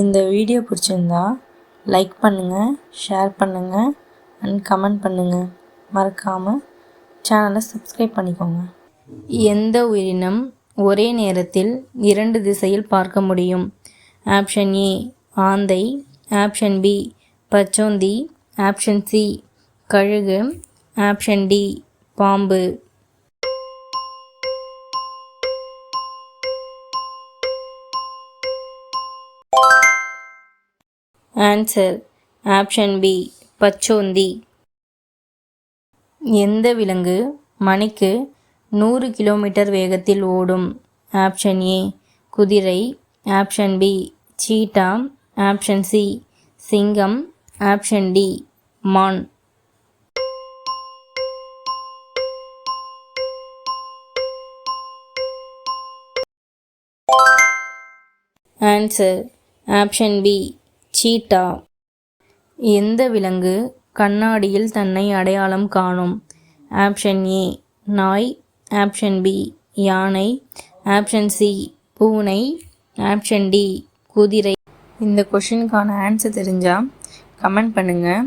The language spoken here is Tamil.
இந்த வீடியோ பிடிச்சிருந்தா லைக் பண்ணுங்கள், ஷேர் பண்ணுங்கள் அண்ட் கமெண்ட் பண்ணுங்கள். மறக்காமல் சேனலை சப்ஸ்கிரைப் பண்ணிக்கோங்க. எந்த உயிரினம் ஒரே நேரத்தில் 2 திசையில் பார்க்க முடியும்? ஆப்ஷன் ஏ ஆந்தை, ஆப்ஷன் பி பச்சோந்தி, ஆப்ஷன் சி கழுகு, ஆப்ஷன் டி பாம்பு. ஆன்சர் ஆப்ஷன் பி பச்சோந்தி. எந்த விலங்கு மணிக்கு 100 கிலோமீட்டர் வேகத்தில் ஓடும்? ஆப்ஷன் ஏ குதிரை, ஆப்ஷன் பி சீட்டா, ஆப்ஷன் சி சிங்கம், ஆப்ஷன் டி மான். ஆன்சர் ஆப்ஷன் பி சீட்டா. எந்த விலங்கு கண்ணாடியில் தன்னை அடையாளம் காணும்? ஆப்ஷன் ஏ நாய், ஆப்ஷன் பி யானை, ஆப்ஷன் சி பூனை, ஆப்ஷன் டி குதிரை. இந்த கொஷினுக்கான ஆன்சர் தெரிஞ்சால் கமெண்ட் பண்ணுங்கள்.